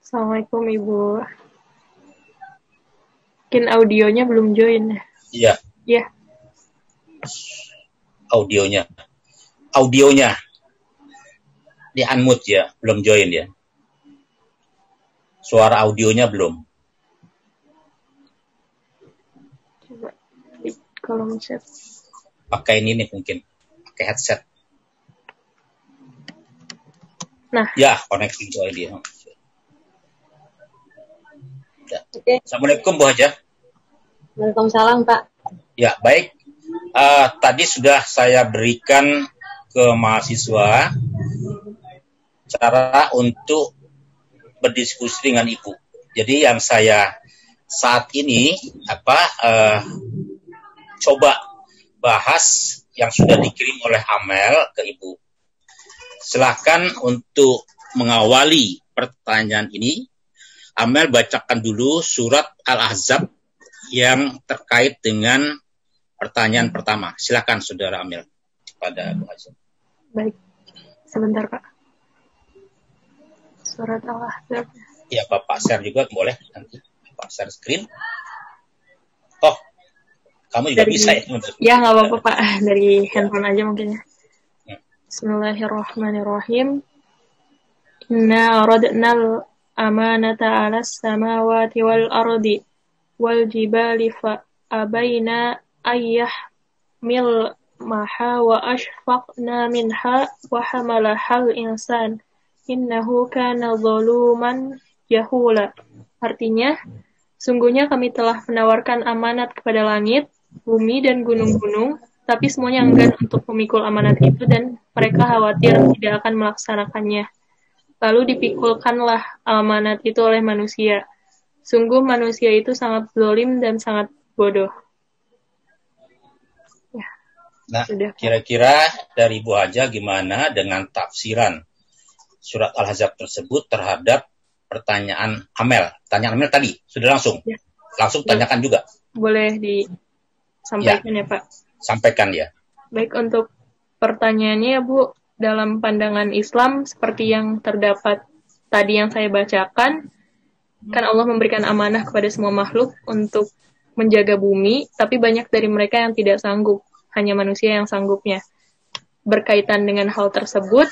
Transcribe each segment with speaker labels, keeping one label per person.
Speaker 1: Assalamualaikum Ibu. Mungkin audionya belum join ya?
Speaker 2: Iya.
Speaker 1: Iya.
Speaker 2: Audionya. Di unmute ya, belum join ya. Suara audionya belum.
Speaker 1: Coba di kolom chat.
Speaker 2: Pakai ini nih mungkin. Pakai headset.
Speaker 1: Nah.
Speaker 2: Ya, connecting to ID. Ya.
Speaker 3: Oke.
Speaker 2: Assalamualaikum Bu Haja.
Speaker 3: Waalaikumsalam Pak.
Speaker 2: Ya, baik. Tadi sudah saya berikan ke mahasiswa cara untuk berdiskusi dengan Ibu. Jadi yang saya saat ini coba bahas yang sudah dikirim oleh Amel ke Ibu. Silakan untuk mengawali pertanyaan ini. Amel bacakan dulu surat Al-Ahzab yang terkait dengan pertanyaan pertama. Silakan Saudara Amel pada Bu Haja.
Speaker 1: Baik, sebentar Kak. Surat Al-Ahzab.
Speaker 2: Ya, Bapak share juga boleh nanti. Bapak share screen. Oh, kamu juga bisa ya?
Speaker 1: Ya, nggak apa-apa Pak. Dari handphone aja mungkin ya. Bismillahirrahmanirrahim. Inna aradnal amanata 'alas samawati wal ardi wal jibali fa abaina ayyahmil maha wa ashfaqna minha wa hamalahal insan innahu kana zaluman jahula. Artinya, sungguhnya kami telah menawarkan amanat kepada langit, bumi dan gunung-gunung, tapi semuanya enggan untuk memikul amanat itu dan mereka khawatir tidak akan melaksanakannya. Lalu dipikulkanlah amanat itu oleh manusia. Sungguh manusia itu sangat zalim dan sangat bodoh. Ya,
Speaker 2: nah,
Speaker 1: sudah.
Speaker 2: Kira-kira dari Bu Haja gimana dengan tafsiran surat Al-Ahzab tersebut terhadap pertanyaan Amel? Pertanyaan Amel tadi, sudah langsung?
Speaker 1: Ya.
Speaker 2: Langsung tanyakan juga?
Speaker 1: Boleh disampaikan ya Pak?
Speaker 2: Sampaikan ya.
Speaker 1: Baik, untuk pertanyaannya Bu, dalam pandangan Islam seperti yang terdapat tadi yang saya bacakan, kan Allah memberikan amanah kepada semua makhluk untuk menjaga bumi, tapi banyak dari mereka yang tidak sanggup, hanya manusia yang sanggupnya. Berkaitan dengan hal tersebut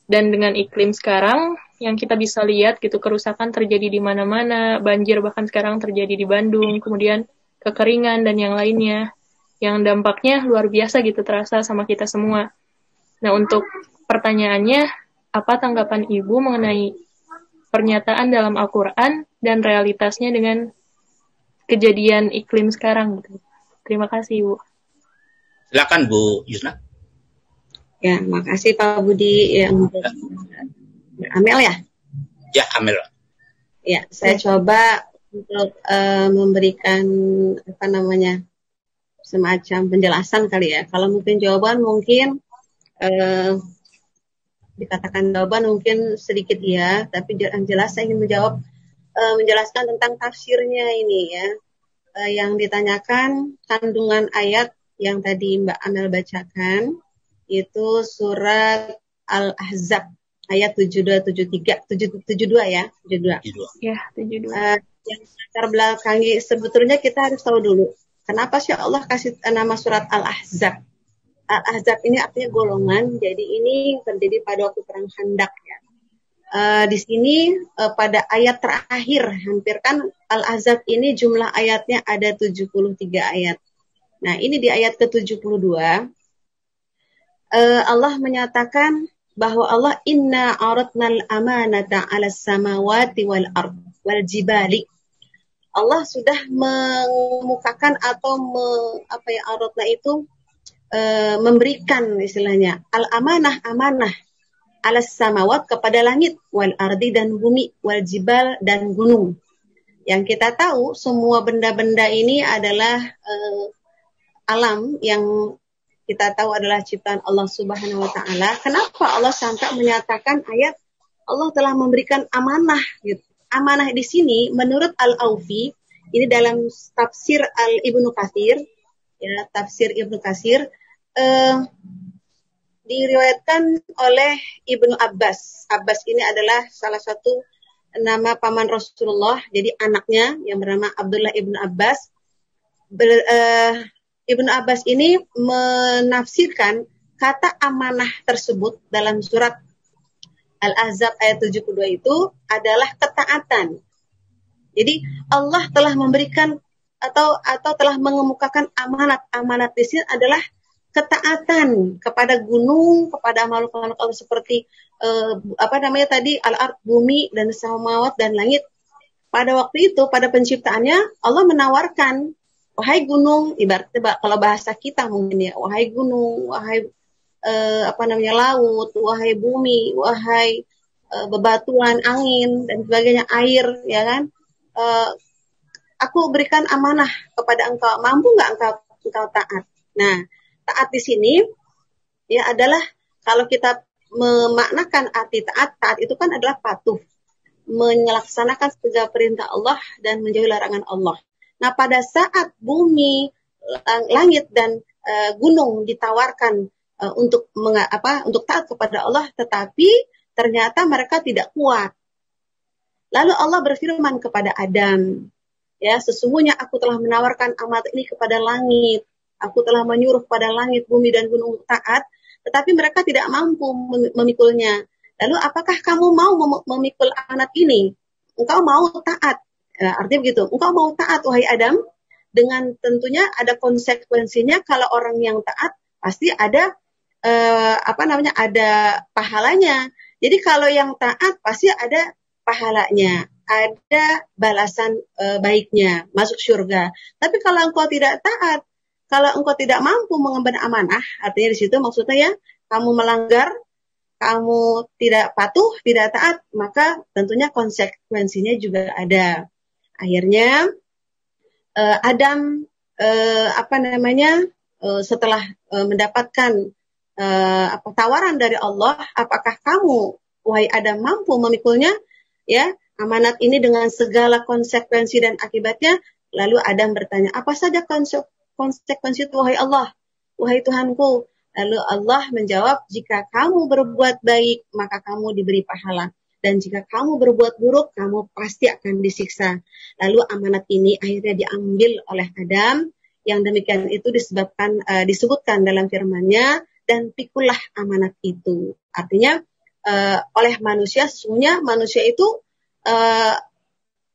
Speaker 1: dan dengan iklim sekarang yang kita bisa lihat gitu, kerusakan terjadi di mana-mana, banjir bahkan sekarang terjadi di Bandung, kemudian kekeringan dan yang lainnya, yang dampaknya luar biasa gitu terasa sama kita semua. Nah, untuk pertanyaannya, apa tanggapan Ibu mengenai pernyataan dalam Al-Quran dan realitasnya dengan kejadian iklim sekarang? Gitu. Terima kasih, Ibu.
Speaker 2: Silakan Bu Yusna.
Speaker 3: Ya, makasih Pak Budi yang Amel ya?
Speaker 2: Ya, Amel.
Speaker 3: Ya, saya coba untuk memberikan semacam penjelasan kali ya. Kalau mungkin jawaban mungkin dikatakan jawaban mungkin sedikit ya, tapi yang jelas saya ingin menjelaskan tentang tafsirnya ini ya. Yang ditanyakan kandungan ayat yang tadi Mbak Amel bacakan itu surat Al-Ahzab ayat 72 ya, 72.
Speaker 1: Ya, 72.
Speaker 3: Yang latar belakangi sebetulnya kita harus tahu dulu kenapa sih Allah kasih nama surat Al-Ahzab. Al-Ahzab ini artinya golongan, jadi ini terjadi pada waktu perang Khandaq ya. Di sini pada ayat terakhir, hampir kan Al-Ahzab ini jumlah ayatnya ada 73 ayat. Nah ini di ayat ke-72, Allah menyatakan bahwa Allah inna aradnal amanata 'alas samawati wal ard wal jibali. Allah sudah mengemukakan atau aradna itu memberikan istilahnya al-amanah 'alas samawat kepada langit wal ardi dan bumi wal jibal dan gunung. Yang kita tahu semua benda-benda ini adalah alam yang kita tahu adalah ciptaan Allah Subhanahu wa taala. Kenapa Allah sampai menyatakan ayat Allah telah memberikan amanah gitu. Amanah di sini menurut Al-Aufi, ini dalam tafsir Ibnu Katsir ya, tafsir Ibnu Katsir diriwayatkan oleh Ibnu Abbas. Abbas ini adalah salah satu nama paman Rasulullah, jadi anaknya yang bernama Abdullah ibnu Abbas. Ibnu Abbas ini menafsirkan kata amanah tersebut dalam surat Al-Ahzab ayat 72 itu adalah ketaatan. Jadi Allah telah memberikan atau telah mengemukakan amanat. Amanat di sini adalah ketaatan kepada gunung, kepada makhluk-makhluk Allah seperti al-ard, bumi dan samawat dan langit. Pada waktu itu, pada penciptaannya Allah menawarkan, wahai gunung, ibaratnya kalau bahasa kita mungkin ya, wahai gunung, wahai laut, wahai bumi, wahai bebatuan, angin dan sebagainya, air, ya kan? Aku berikan amanah kepada engkau, mampu nggak engkau taat? Nah, taat di sini ya adalah kalau kita memaknakan arti taat itu kan adalah patuh, melaksanakan segala perintah Allah dan menjauhi larangan Allah. Nah, pada saat bumi, langit dan gunung ditawarkan untuk taat kepada Allah, tetapi ternyata mereka tidak kuat. Lalu Allah berfirman kepada Adam, ya, sesungguhnya aku telah menawarkan amanat ini kepada langit. Aku telah menyuruh kepada langit, bumi dan gunung taat, tetapi mereka tidak mampu memikulnya. Lalu apakah kamu mau memikul amanat ini? Engkau mau taat? Artinya begitu. Engkau mau taat, wahai Adam? Dengan tentunya ada konsekuensinya. Kalau orang yang taat pasti ada ada pahalanya. Jadi kalau yang taat pasti ada pahalanya, ada balasan baiknya, masuk surga. Tapi kalau engkau tidak taat, kalau engkau tidak mampu mengemban amanah, artinya di situ maksudnya ya, kamu melanggar, kamu tidak patuh, tidak taat, maka tentunya konsekuensinya juga ada. Akhirnya Adam setelah mendapatkan tawaran dari Allah, apakah kamu, wahai Adam, mampu memikulnya? Ya, amanat ini dengan segala konsekuensi dan akibatnya. Lalu Adam bertanya, apa saja konsekuensi itu, wahai Allah, wahai Tuhanku? Lalu Allah menjawab, jika kamu berbuat baik, maka kamu diberi pahala. Dan jika kamu berbuat buruk, kamu pasti akan disiksa. Lalu amanat ini akhirnya diambil oleh Adam. Yang demikian itu disebutkan dalam firman-Nya, dan pikulah amanat itu. Artinya, oleh manusia, sesungguhnya manusia itu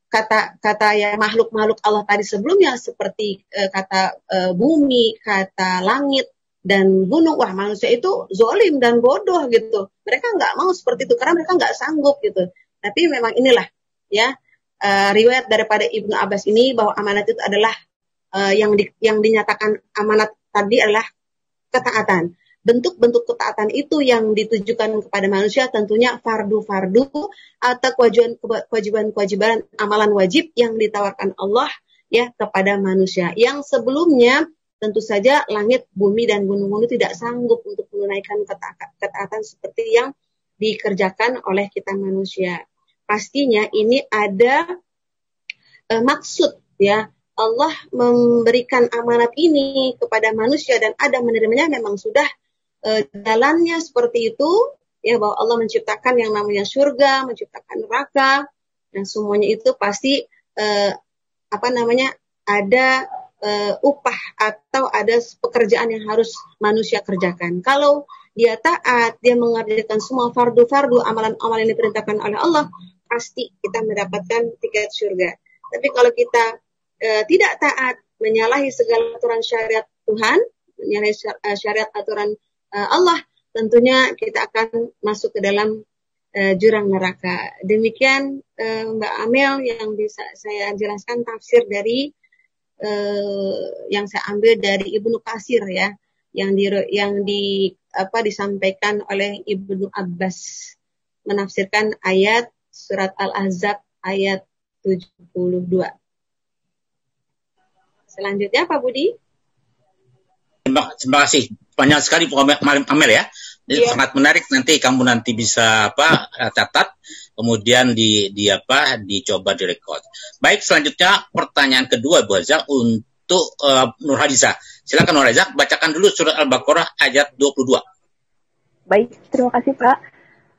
Speaker 3: kata ya makhluk-makhluk Allah tadi sebelumnya seperti kata bumi, kata langit dan gunung, wah manusia itu zalim dan bodoh gitu. Mereka nggak mau seperti itu karena mereka nggak sanggup gitu. Tapi memang inilah ya riwayat daripada Ibnu Abbas ini bahwa amanat itu adalah yang dinyatakan amanat tadi adalah ketaatan. Bentuk-bentuk ketaatan itu yang ditujukan kepada manusia tentunya fardu-fardu atau kewajiban-kewajiban amalan wajib yang ditawarkan Allah ya kepada manusia. Yang sebelumnya tentu saja langit, bumi dan gunung-gunung tidak sanggup untuk menunaikan ketaatan seperti yang dikerjakan oleh kita manusia. Pastinya ini ada maksud ya. Allah memberikan amanat ini kepada manusia dan Adam menerimanya memang sudah jalannya seperti itu ya, bahwa Allah menciptakan yang namanya surga, menciptakan neraka dan semuanya itu pasti ada upah atau ada pekerjaan yang harus manusia kerjakan. Kalau dia taat, dia mengerjakan semua fardu-fardu amalan-amalan yang diperintahkan oleh Allah, pasti kita mendapatkan tiket surga. Tapi kalau kita tidak taat, menyalahi segala aturan syariat Tuhan, menyalahi syariat aturan Allah, tentunya kita akan masuk ke dalam jurang neraka. Demikian Mbak Amel yang bisa saya jelaskan tafsir dari yang saya ambil dari Ibnu Katsir ya, yang disampaikan oleh Ibnu Abbas menafsirkan ayat surat Al-Ahzab ayat 72. Selanjutnya Pak Budi.
Speaker 2: Terima kasih. Banyak sekali Amel ya. Jadi sangat menarik, nanti kamu bisa catat, kemudian dicoba direkod. Baik, selanjutnya pertanyaan kedua Bu Haza untuk Nur Hadiza. Silakan Nur Hadiza, bacakan dulu surat Al-Baqarah ayat 22.
Speaker 4: Baik, terima kasih Pak.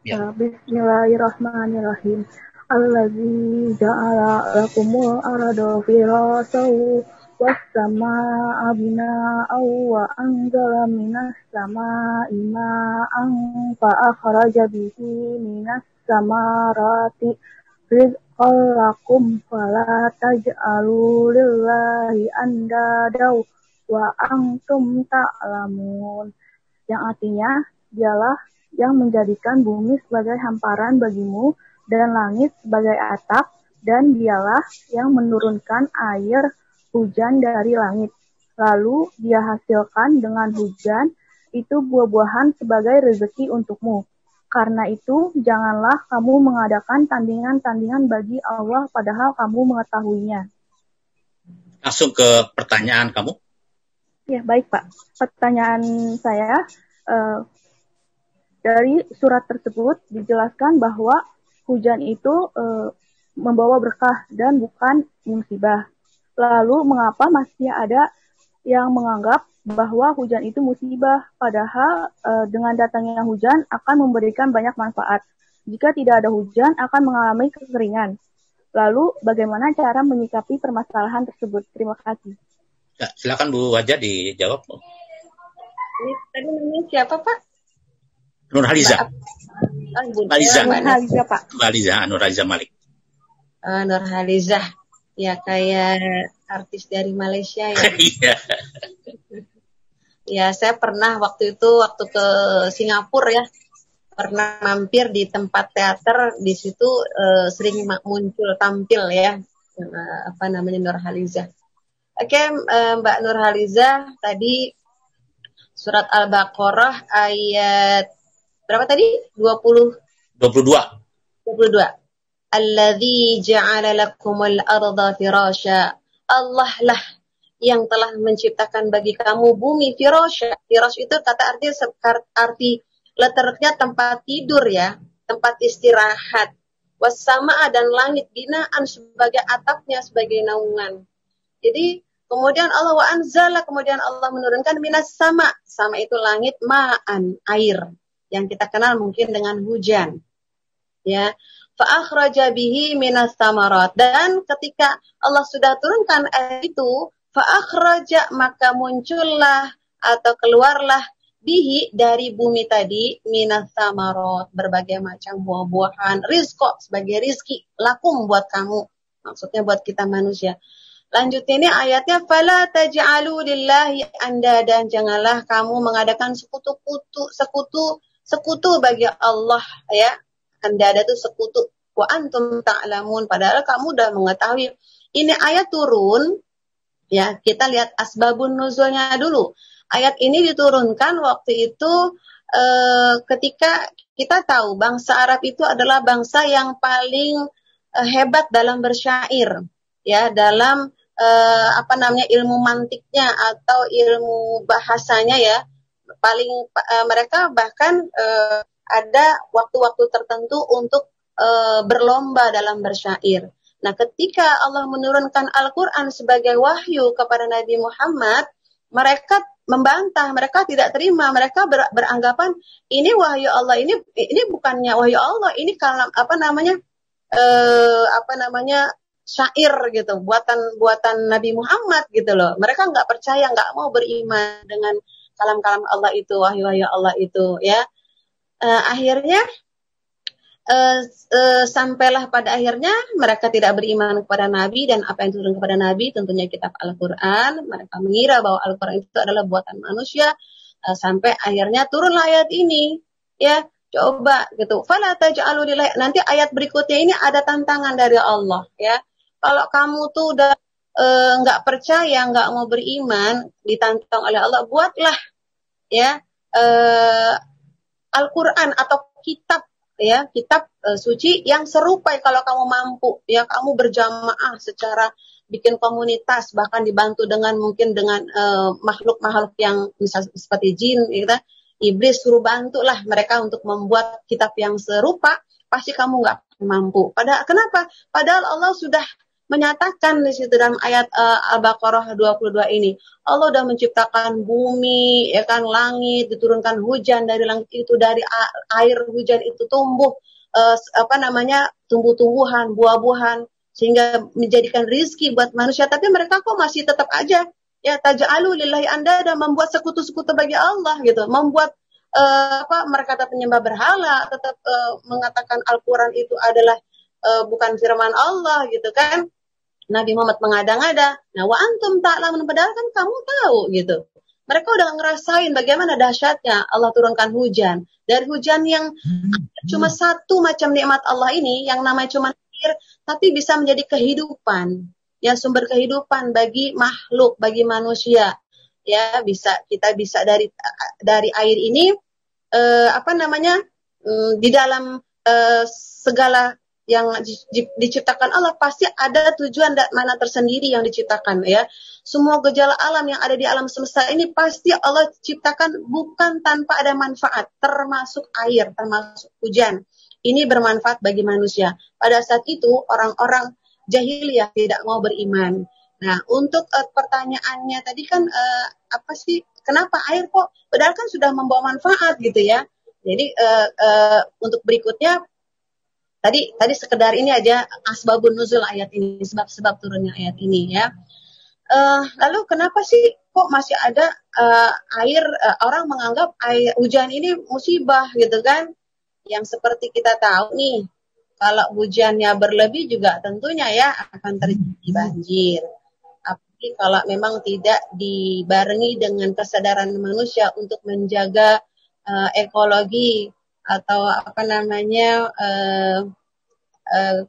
Speaker 2: Ya.
Speaker 4: Bismillahirrahmanirrahim. Allazi ja'ala lakumul arda firasau was samaa bina'aw wa anzala minas samaa'i ma'an fa akhraja bihi minas samarati rizqan lakum fala taj'alu lillahi andadaw wa antum ta'lamun. Yang artinya, dialah yang menjadikan bumi sebagai hamparan bagimu dan langit sebagai atap, dan dialah yang menurunkan air hujan dari langit. Lalu dia hasilkan dengan hujan itu buah-buahan sebagai rezeki untukmu. Karena itu, janganlah kamu mengadakan tandingan-tandingan bagi Allah padahal kamu mengetahuinya.
Speaker 2: Langsung ke pertanyaan kamu.
Speaker 4: Ya, baik Pak. Pertanyaan saya, dari surat tersebut dijelaskan bahwa hujan itu membawa berkah dan bukan musibah. Lalu mengapa masih ada yang menganggap bahwa hujan itu musibah, padahal dengan datangnya hujan akan memberikan banyak manfaat. Jika tidak ada hujan akan mengalami kekeringan. Lalu bagaimana cara menyikapi permasalahan tersebut? Terima kasih.
Speaker 2: Ya, silakan Bu Wajah dijawab.
Speaker 3: Ini tadi namanya siapa, Pak?
Speaker 2: Nurhaliza.
Speaker 3: Nurhaliza,
Speaker 4: Pak.
Speaker 2: Nurhaliza Malik.
Speaker 3: Nurhaliza. Ya, kayak artis dari Malaysia ya.
Speaker 2: Iya.
Speaker 3: Ya, saya pernah waktu ke Singapura ya. Pernah mampir di tempat teater, di situ sering muncul tampil ya. Nurhaliza. Oke, Mbak Nurhaliza, tadi surat Al-Baqarah ayat berapa tadi? 22. Alladzi ja'ala lakumul arda firasya. Allah lah yang telah menciptakan bagi kamu bumi firasya. Firasya itu arti letternya tempat tidur ya, tempat istirahat. Wassama'a dan langit binaan sebagai atapnya, sebagai naungan. Jadi kemudian kemudian Allah menurunkan minas sama. Sama itu langit, ma'an, air. Yang kita kenal mungkin dengan hujan. Ya. Fa'akhraja bihi minas samarat. Dan ketika Allah sudah turunkan air itu, fa'akhraja maka muncullah atau keluarlah bihi dari bumi tadi minas samarat. Berbagai macam buah-buahan. Rizqo sebagai rizki. Lakum buat kamu. Maksudnya buat kita manusia. Lanjutnya ini ayatnya fala taj'alu lillahi andadan, janganlah kamu mengadakan sekutu bagi Allah ya. Andada itu sekutu. Wa antum ta'lamun, padahal kamu udah mengetahui. Ini ayat turun ya, kita lihat asbabun nuzulnya dulu. Ayat ini diturunkan waktu itu ketika kita tahu bangsa Arab itu adalah bangsa yang paling hebat dalam bersyair. Ya, dalam ilmu mantiknya atau ilmu bahasanya ya, paling mereka bahkan ada waktu-waktu tertentu untuk berlomba dalam bersyair. Nah, ketika Allah menurunkan Al-Quran sebagai wahyu kepada Nabi Muhammad, mereka membantah, mereka tidak terima, mereka beranggapan ini wahyu Allah, ini bukannya wahyu Allah, ini kalam syair gitu, buatan Nabi Muhammad gitu loh. Mereka nggak percaya, nggak mau beriman dengan kalam-kalam Allah itu, wahyu-wahyu Allah itu ya. Akhirnya sampailah pada akhirnya mereka tidak beriman kepada Nabi dan apa yang turun kepada Nabi, tentunya kitab Al-Quran. Mereka mengira bahwa Al-Quran itu adalah buatan manusia, sampai akhirnya turunlah ayat ini ya. Coba gitu. Fala taj'alu lillahi. Nanti ayat berikutnya ini ada tantangan dari Allah ya. Kalau kamu tuh udah nggak percaya, nggak mau beriman, ditantang oleh Allah, buatlah ya Al-Quran atau kitab suci yang serupa kalau kamu mampu ya, kamu berjamaah secara bikin komunitas, bahkan dibantu dengan makhluk-makhluk yang bisa seperti jin gitu. Iblis suruh bantulah mereka untuk membuat kitab yang serupa, pasti kamu nggak mampu. Kenapa? Padahal Allah sudah menyatakan di situ dalam ayat Al-Baqarah 22 ini, Allah sudah menciptakan bumi, ya kan, langit, diturunkan hujan dari langit itu, dari air hujan itu tumbuh tumbuh-tumbuhan, buah-buahan, sehingga menjadikan rizki buat manusia. Tapi mereka kok masih tetap aja ya taj'alu lillahi andada, membuat sekutu-sekutu bagi Allah gitu, membuat mereka tetap penyembah berhala, tetap mengatakan Al-Quran itu adalah bukan firman Allah gitu kan. Nabi Muhammad mengada-ngada. Nah, wa antum ta'lamun, padahal kan kamu tahu gitu. Mereka udah ngerasain bagaimana dahsyatnya Allah turunkan hujan. Dari hujan yang cuma satu macam nikmat Allah ini, yang namanya cuma air, tapi bisa menjadi kehidupan. Ya, sumber kehidupan bagi makhluk, bagi manusia. Ya, kita bisa dari air ini di dalam segala yang diciptakan Allah pasti ada tujuan dan mana tersendiri yang diciptakan ya. Semua gejala alam yang ada di alam semesta ini pasti Allah ciptakan bukan tanpa ada manfaat, termasuk air, termasuk hujan. Ini bermanfaat bagi manusia. Pada saat itu orang-orang jahiliyah tidak mau beriman. Nah, untuk pertanyaannya tadi kan kenapa air kok? Padahal kan sudah membawa manfaat gitu ya. Jadi untuk berikutnya tadi sekedar ini aja asbabun nuzul ayat ini, sebab-sebab turunnya ayat ini ya. Lalu kenapa sih kok masih ada air, orang menganggap air hujan ini musibah gitu kan? Yang seperti kita tahu nih, kalau hujannya berlebih juga tentunya ya akan terjadi banjir. Tapi kalau memang tidak dibarengi dengan kesadaran manusia untuk menjaga ekologi atau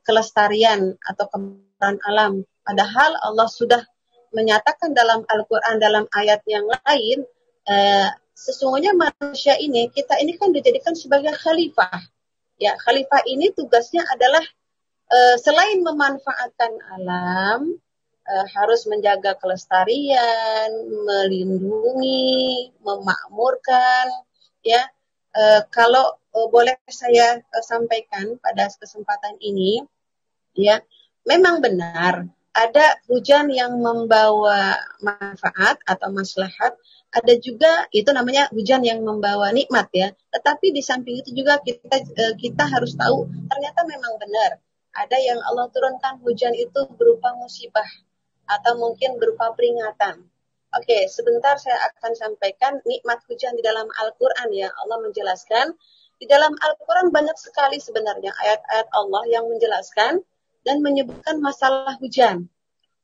Speaker 3: kelestarian atau kebenaran alam. Padahal Allah sudah menyatakan dalam Al-Quran dalam ayat yang lain, sesungguhnya manusia ini, kita ini kan dijadikan sebagai khalifah. Ya, khalifah ini tugasnya adalah selain memanfaatkan alam, harus menjaga kelestarian, melindungi, memakmurkan. Ya, kalau boleh saya sampaikan pada kesempatan ini, ya, memang benar ada hujan yang membawa manfaat atau maslahat, ada juga itu namanya hujan yang membawa nikmat ya. Tetapi di samping itu juga kita harus tahu ternyata memang benar ada yang Allah turunkan hujan itu berupa musibah atau mungkin berupa peringatan. Oke, sebentar saya akan sampaikan nikmat hujan di dalam Al-Quran ya. Allah menjelaskan, di dalam Al-Quran banyak sekali sebenarnya ayat-ayat Allah yang menjelaskan dan menyebutkan masalah hujan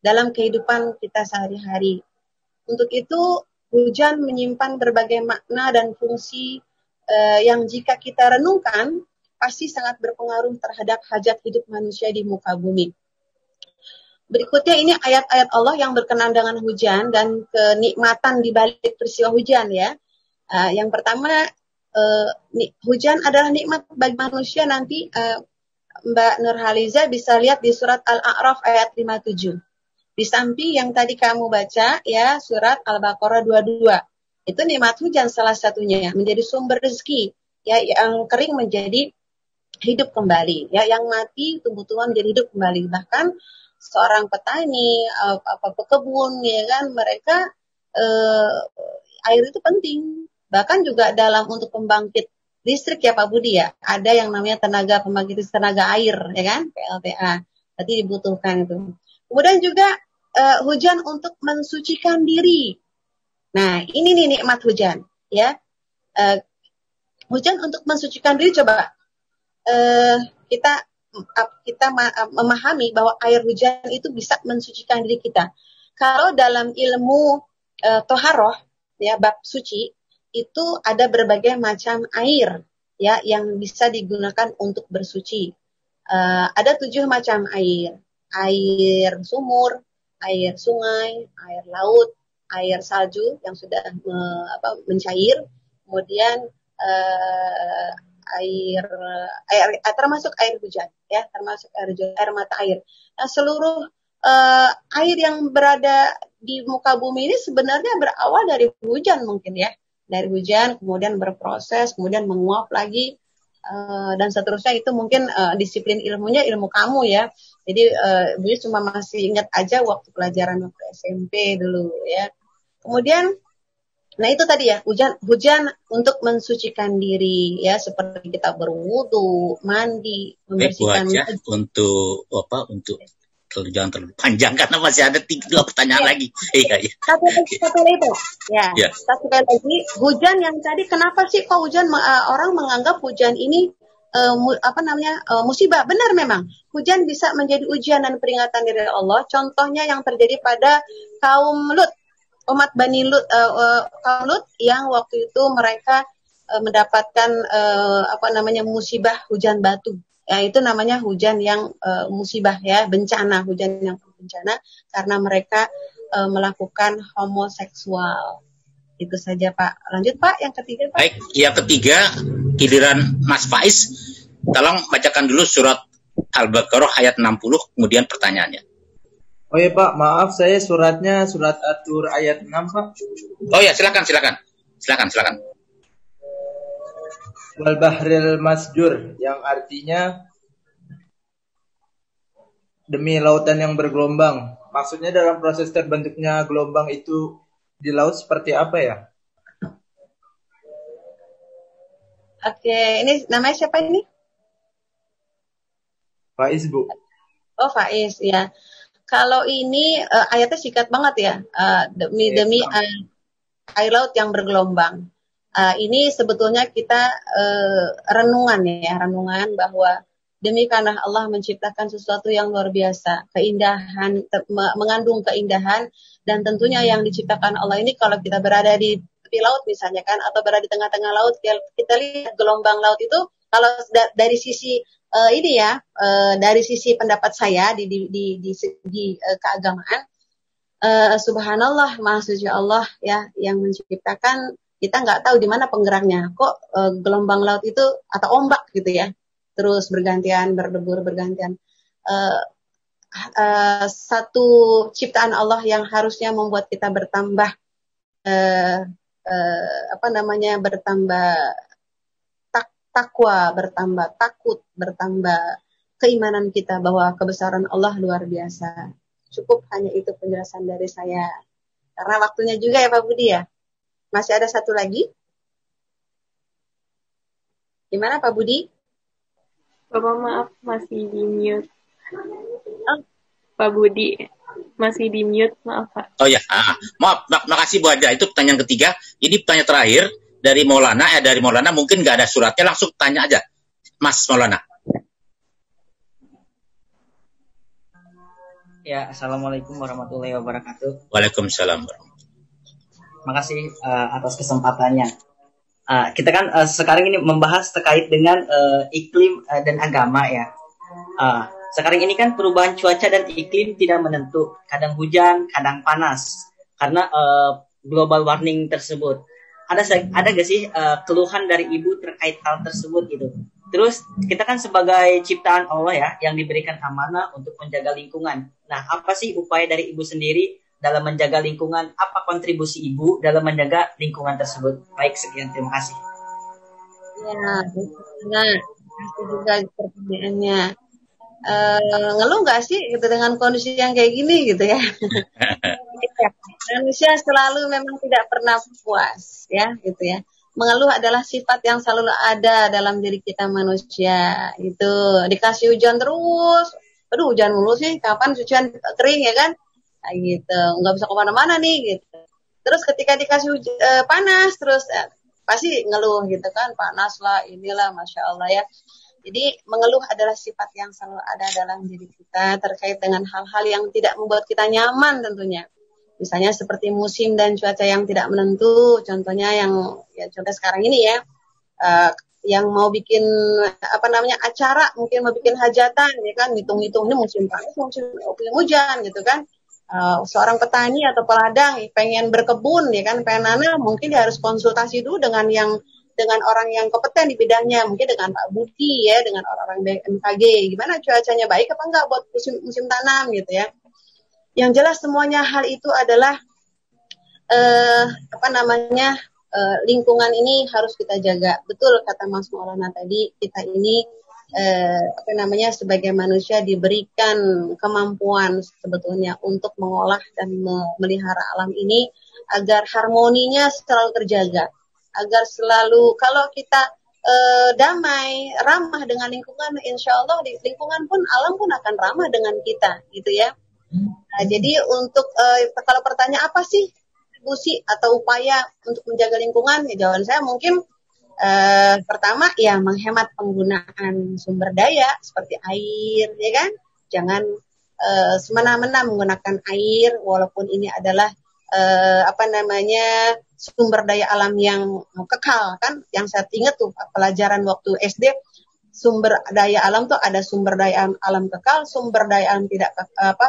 Speaker 3: dalam kehidupan kita sehari-hari. Untuk itu, hujan menyimpan berbagai makna dan fungsi yang jika kita renungkan, pasti sangat berpengaruh terhadap hajat hidup manusia di muka bumi. Berikutnya ini ayat-ayat Allah yang berkenaan dengan hujan dan kenikmatan di balik peristiwa hujan ya. Yang pertama, hujan adalah nikmat bagi manusia. Nanti Mbak Nurhaliza bisa lihat di surat Al-A'raf ayat 57. Di samping yang tadi kamu baca ya, surat Al-Baqarah 22. Itu nikmat hujan salah satunya, menjadi sumber rezeki ya, yang kering menjadi hidup kembali ya, yang mati tumbuh-tumbuhan menjadi hidup kembali. Bahkan seorang petani, pekebun, ya kan, mereka air itu penting. Bahkan juga dalam untuk pembangkit listrik ya Pak Budi ya, ada yang namanya pembangkit tenaga air, ya kan, PLTA. Berarti dibutuhkan itu. Kemudian juga hujan untuk mensucikan diri. Nah, ini nih nikmat hujan, ya. Hujan untuk mensucikan diri, coba kita memahami bahwa air hujan itu bisa mensucikan diri kita. Kalau dalam ilmu toharoh ya, bab suci, itu ada berbagai macam air ya yang bisa digunakan untuk bersuci. Ada 7 macam air. Air sumur, air sungai, air laut, air salju yang sudah mencair, kemudian air termasuk air hujan ya, termasuk air mata air. Nah, seluruh air yang berada di muka bumi ini sebenarnya berawal dari hujan mungkin ya, dari hujan kemudian berproses, kemudian menguap lagi dan seterusnya. Itu mungkin disiplin ilmunya ilmu kamu ya. Jadi Budi cuma masih ingat aja waktu pelajaran waktu SMP dulu ya. Kemudian Nah itu tadi ya, hujan untuk mensucikan diri ya, seperti kita berwudu, mandi, membersihkan.
Speaker 2: Untuk apa? Untuk jangan terlalu panjang karena masih ada 2 pertanyaan lagi. Iya.
Speaker 3: Satu itu, ya. Satu kali lagi, hujan yang tadi kenapa sih kok hujan orang menganggap hujan ini musibah? Benar memang, hujan bisa menjadi ujian dan peringatan dari Allah. Contohnya yang terjadi pada kaum Lut. Umat Bani Lut, kaum Lut yang waktu itu mereka mendapatkan musibah hujan batu. Ya, itu namanya hujan yang musibah ya, bencana, hujan yang bencana karena mereka melakukan homoseksual. Itu saja Pak. Lanjut Pak, yang ketiga Pak.
Speaker 2: Baik, yang ketiga giliran Mas Faiz. Tolong bacakan dulu surat Al-Baqarah ayat 60 kemudian pertanyaannya.
Speaker 5: Oh ya Pak, maaf saya suratnya surat At-Tur ayat 6 Pak.
Speaker 2: Oh ya, silakan.
Speaker 5: Wal bahril masjur, yang artinya demi lautan yang bergelombang. Maksudnya dalam proses terbentuknya gelombang itu di laut seperti apa ya?
Speaker 3: Oke, ini namanya siapa ini?
Speaker 5: Faiz Bu.
Speaker 3: Oh Faiz ya. Kalau ini ayatnya singkat banget ya, demi air laut yang bergelombang. Ini sebetulnya kita renungan bahwa demi karena Allah menciptakan sesuatu yang luar biasa, keindahan, mengandung keindahan, dan tentunya yang diciptakan Allah ini kalau kita berada di tepi laut misalnya kan, atau berada di tengah-tengah laut, kita lihat gelombang laut itu, kalau dari sisi dari sisi pendapat saya di segi keagamaan, subhanallah, maha suci Allah ya yang menciptakan. Kita nggak tahu di mana penggeraknya, kok gelombang laut itu atau ombak gitu ya, terus bergantian berdebur bergantian. Satu ciptaan Allah yang harusnya membuat kita bertambah bertambah takwa, bertambah takut, bertambah keimanan kita bahwa kebesaran Allah luar biasa. Cukup hanya itu penjelasan dari saya. Karena waktunya juga ya Pak Budi ya. Masih ada satu lagi? Gimana Pak Budi?
Speaker 1: Bapak maaf, masih di mute. Pak Budi, masih di mute, maaf Pak.
Speaker 2: Oh ya, maaf, makasih Bu Haja. Itu pertanyaan ketiga. Ini pertanyaan terakhir dari Maulana mungkin nggak ada suratnya, langsung tanya aja, Mas Maulana.
Speaker 6: Ya, assalamualaikum warahmatullahi wabarakatuh.
Speaker 2: Waalaikumsalam.
Speaker 6: Makasih atas kesempatannya. Kita kan sekarang ini membahas terkait dengan iklim dan agama ya. Sekarang ini kan perubahan cuaca dan iklim tidak menentu, kadang hujan, kadang panas karena global warming tersebut. Ada gak sih keluhan dari ibu terkait hal tersebut gitu? Terus kita kan sebagai ciptaan Allah ya yang diberikan amanah untuk menjaga lingkungan. Nah, apa sih upaya dari ibu sendiri dalam menjaga lingkungan? Apa kontribusi ibu dalam menjaga lingkungan tersebut? Baik, sekian, terima kasih.
Speaker 3: Ya, itu juga pertanyaannya. Ngeluh nggak sih gitu dengan kondisi yang kayak gini gitu ya? Manusia selalu memang tidak pernah puas ya gitu ya. Mengeluh adalah sifat yang selalu ada dalam diri kita manusia. Itu dikasih hujan terus, aduh hujan mulu sih, kapan hujan kering ya kan? Nah, gitu, nggak bisa kemana-mana nih gitu. Terus ketika dikasih panas terus pasti ngeluh gitu kan, panas lah inilah, masya Allah ya. Jadi mengeluh adalah sifat yang selalu ada dalam diri kita terkait dengan hal-hal yang tidak membuat kita nyaman tentunya. Misalnya seperti musim dan cuaca yang tidak menentu, contohnya contoh sekarang ini ya, yang mau bikin acara, mungkin mau bikin hajatan ya kan, hitung-hitung ini musim panas, musim hujan gitu kan. Seorang petani atau peladang pengen berkebun ya kan, pengen nanam, mungkin dia harus konsultasi dulu dengan orang yang kompeten di bidangnya, mungkin dengan Pak Budi ya, dengan orang-orang BMKG, gimana cuacanya baik apa enggak buat musim tanam gitu ya. Yang jelas semuanya hal itu adalah lingkungan ini harus kita jaga. Betul kata Mas Maulana tadi, kita ini sebagai manusia diberikan kemampuan sebetulnya untuk mengolah dan memelihara alam ini agar harmoninya selalu terjaga, agar selalu kalau kita damai, ramah dengan lingkungan, insya Allah di lingkungan pun, alam pun akan ramah dengan kita, gitu ya. Nah, jadi untuk kalau pertanyaan apa sih kontribusi atau upaya untuk menjaga lingkungan, ya jawaban saya mungkin pertama ya menghemat penggunaan sumber daya seperti air, ya kan? Jangan semena-mena menggunakan air, walaupun ini adalah sumber daya alam yang kekal, kan? Yang saya ingat tuh pelajaran waktu SD, sumber daya alam tuh ada sumber daya alam kekal, sumber daya alam tidak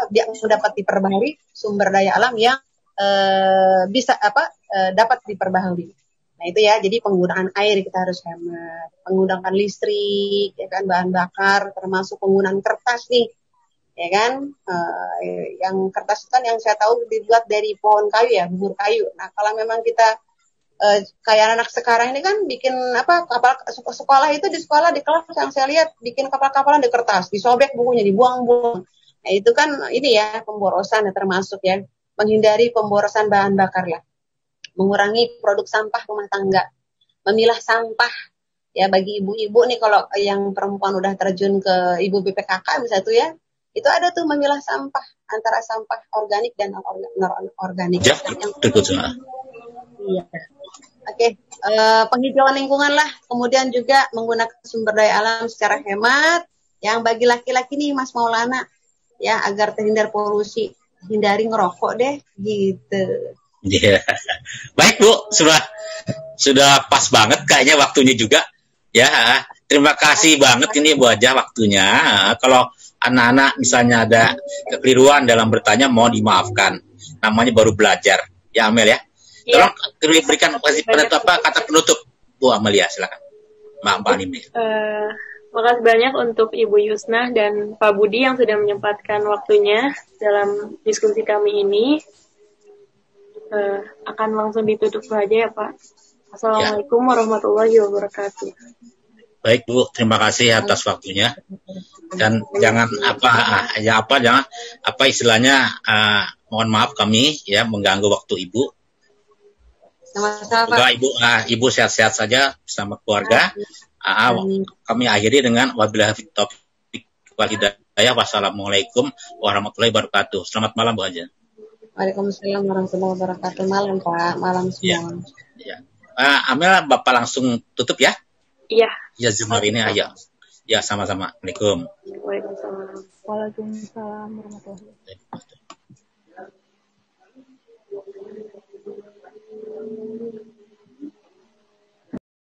Speaker 3: yang dapat diperbaharui, sumber daya alam yang dapat diperbaharui. Nah itu ya, jadi penggunaan air kita harus hemat, penggunaan listrik, ya kan, bahan bakar, termasuk penggunaan kertas nih. Ya kan, yang kertas kan yang saya tahu dibuat dari pohon kayu ya, bubur kayu. Nah kalau memang kita kayak anak sekarang ini kan bikin kapal sekolah itu di kelas yang saya lihat bikin kapal-kapalan di kertas, disobek bukunya, dibuang-buang. Nah itu kan ini ya pemborosan ya, termasuk ya menghindari pemborosan bahan bakar ya, mengurangi produk sampah rumah tangga, memilah sampah. Ya bagi ibu-ibu nih kalau yang perempuan udah terjun ke ibu BPKK misalnya tuh ya, itu ada tuh memilah sampah antara sampah organik dan non-organik.
Speaker 2: Ya,
Speaker 3: iya. Oke, penghijauan lingkungan lah, kemudian juga menggunakan sumber daya alam secara hemat. Yang bagi laki-laki nih Mas Maulana, ya agar terhindar polusi, hindari ngerokok deh, gitu.
Speaker 2: Yeah. Baik Bu, sudah pas banget kayaknya waktunya juga. Ya, terima kasih banget ini Bu Haja waktunya. Kalau anak-anak misalnya ada kekeliruan dalam bertanya, mohon dimaafkan. Namanya baru belajar. Ya Amel ya. Tolong berikan kata penutup Bu Amelia, silakan. Mbak Anim.
Speaker 1: Makasih banyak untuk Ibu Yusna dan Pak Budi yang sudah menyempatkan waktunya dalam diskusi kami ini. Akan langsung ditutup saja ya Pak. Assalamualaikum warahmatullahi wabarakatuh.
Speaker 2: Baik Bu, terima kasih atas waktunya. Dan jangan istilahnya mohon maaf kami ya mengganggu waktu Ibu.
Speaker 3: Sama-sama Pak.
Speaker 2: Ibu sehat-sehat saja bersama keluarga. Kami akhiri dengan wabillahi taufiq wal hidayah. Wassalamualaikum warahmatullahi wabarakatuh. Selamat malam Bu Haja.
Speaker 3: Waalaikumsalam warahmatullahi wabarakatuh. Malam Pak, malam semua.
Speaker 2: Ya. Amel, Bapak langsung tutup ya?
Speaker 1: Iya.
Speaker 2: Ya, Zoom hari ini ayo. Ya, sama-sama. Assalamualaikum.
Speaker 1: Waalaikumsalam.
Speaker 4: Waalaikumsalam warahmatullahi wabarakatuh.